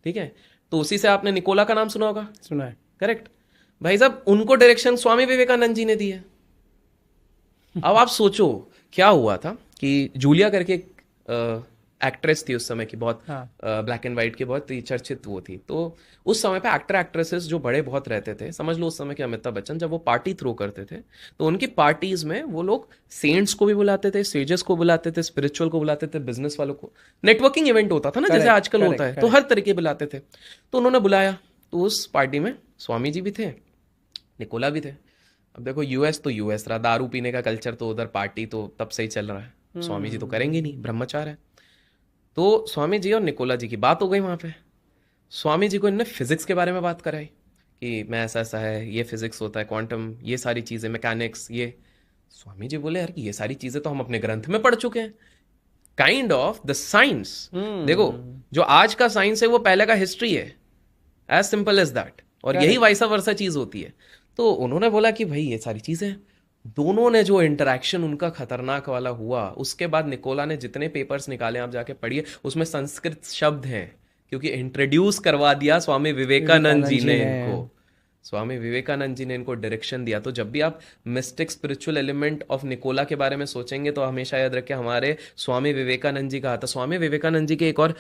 ठीक है, तो उसी से आपने निकोला का नाम सुना होगा। सुना है। करेक्ट। भाई साहब उनको डायरेक्शन स्वामी विवेकानंद जी ने दी है। अब आप सोचो क्या हुआ था कि जूलिया करके एक एक्ट्रेस थी उस समय की, बहुत हाँ। ब्लैक एंड वाइट की बहुत ही चर्चित वो थी। तो उस समय पे एक्टर एक्ट्रेसेस जो बड़े बहुत रहते थे, समझ लो उस समय के अमिताभ बच्चन, जब वो पार्टी थ्रो करते थे तो उनकी पार्टीज में वो लोग सेंट्स को भी बुलाते थे, सेजेस को बुलाते थे, स्पिरिचुअल को बुलाते थे, बिजनेस वालों को। नेटवर्किंग इवेंट होता था ना जैसे करेक्ट आजकल होता करेक्ट है, तो हर करेक्ट। तरीके बुलाते थे। तो उन्होंने बुलाया, तो उस पार्टी में स्वामी जी भी थे, निकोला भी थे। अब देखो यूएस तो यूएस रहा, दारू पीने का कल्चर तो उधर, पार्टी तो तब से ही चल रहा है, स्वामी जी तो करेंगे नहीं, ब्रह्मचार है। तो स्वामी जी और निकोला जी की बात हो गई वहां पे। स्वामी जी को इन्होंने फिजिक्स के बारे में बात कराई कि मैं ऐसा ऐसा है, ये फिजिक्स होता है, क्वांटम, ये सारी चीजें, मैकेनिक्स, ये। स्वामी जी बोले यार कि ये सारी चीजें तो हम अपने ग्रंथ में पढ़ चुके हैं, काइंड ऑफ द साइंस। देखो जो आज का साइंस है वो पहले का हिस्ट्री है, एज सिंपल एज दैट, और यही करेक्ट। वाइसा वर्सा चीज होती है। तो उन्होंने बोला कि भाई ये सारी चीजें हैं। दोनों ने जो इंटरेक्शन उनका खतरनाक वाला हुआ, उसके बाद निकोला ने जितने पेपर्स निकाले आप जाके पढ़िए, उसमें संस्कृत शब्द हैं, क्योंकि इंट्रोड्यूस करवा दिया स्वामी विवेकानंद विवेकानंद जी जी ने ने। इनको। स्वामी विवेकानंद जी ने इनको डायरेक्शन दिया। तो जब भी आप mystic spiritual element of Nikola के बारे में सोचेंगे तो हमेशा याद रखें हमारे स्वामी विवेकानंद जी का आता। स्वामी विवेकानंद जी के एक और,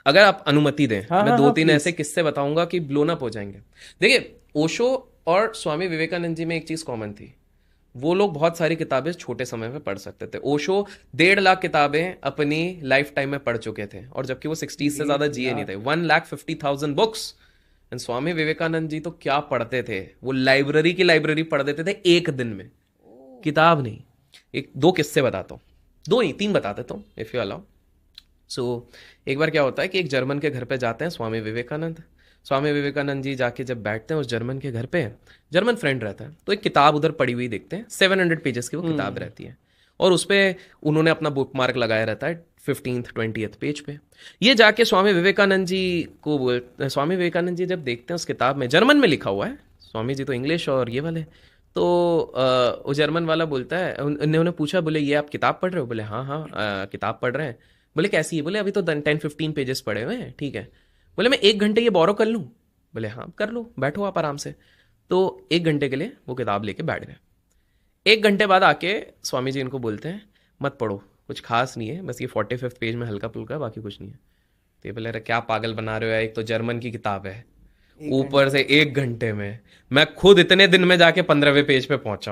अगर आप अनुमति दें, हाँ मैं हाँ दो हाँ तीन प्लीज। ऐसे किस्से बताऊंगा कि ब्लोन अप हो जाएंगे। देखिए ओशो और स्वामी विवेकानंद जी में एक चीज कॉमन थी, वो लोग बहुत सारी किताबें छोटे समय में पढ़ सकते थे। ओशो 1.5 लाख किताबें अपनी लाइफ टाइम में पढ़ चुके थे, और जबकि वो 60 से ज्यादा डेढ़ जिए नहीं थे। लाख 1,50,000 बुक्स। एंड स्वामी विवेकानंद जी तो क्या पढ़ते थे, वो लाइब्रेरी की लाइब्रेरी पढ़ देते थे एक दिन में, किताब नहीं। एक दो किस्से बताता हूँ, दो नहीं तीन बता देता हूँ इफ यू अलाउ। सो एक बार क्या होता है कि एक जर्मन के घर पे जाते हैं स्वामी विवेकानंद। स्वामी विवेकानंद जी जाके जब बैठते हैं उस जर्मन के घर पे, जर्मन फ्रेंड रहता है, तो एक किताब उधर पड़ी हुई देखते हैं, 700 पेजेस की वो किताब रहती है, और उस पर उन्होंने अपना बुक मार्क लगाया रहता है 15th 20th पेज पे। ये जाके स्वामी विवेकानंद जी को बोल, स्वामी विवेकानंद जी जब देखते हैं उस किताब में जर्मन में लिखा हुआ है, स्वामी जी तो इंग्लिश और ये वाले, तो वो जर्मन वाला बोलता है, उन्होंने पूछा, बोले ये आप किताब पढ़ रहे हो? बोले हाँ हाँ किताब पढ़ रहे हैं। बोले कैसी है? बोले अभी तो 10-15 पेजेस पढ़े हुए हैं, ठीक है। बोले मैं 1 घंटे ये बोरो कर लूँ? बोले हाँ कर लो, बैठो आप आराम से। तो 1 घंटे के लिए वो किताब लेके बैठ गए। 1 घंटे बाद आके स्वामी जी इनको बोलते हैं मत पढ़ो, कुछ खास नहीं है, बस ये 45th पेज में हल्का फुल्का, बाकी कुछ नहीं है। तो ये बोले अरे क्या पागल बना रहे हो यार, एक तो जर्मन की किताब है, एक ऊपर घंटे से में। 1 घंटे में। मैं खुद इतने दिन में जाके 15वें पेज पे पहुंचा हूं।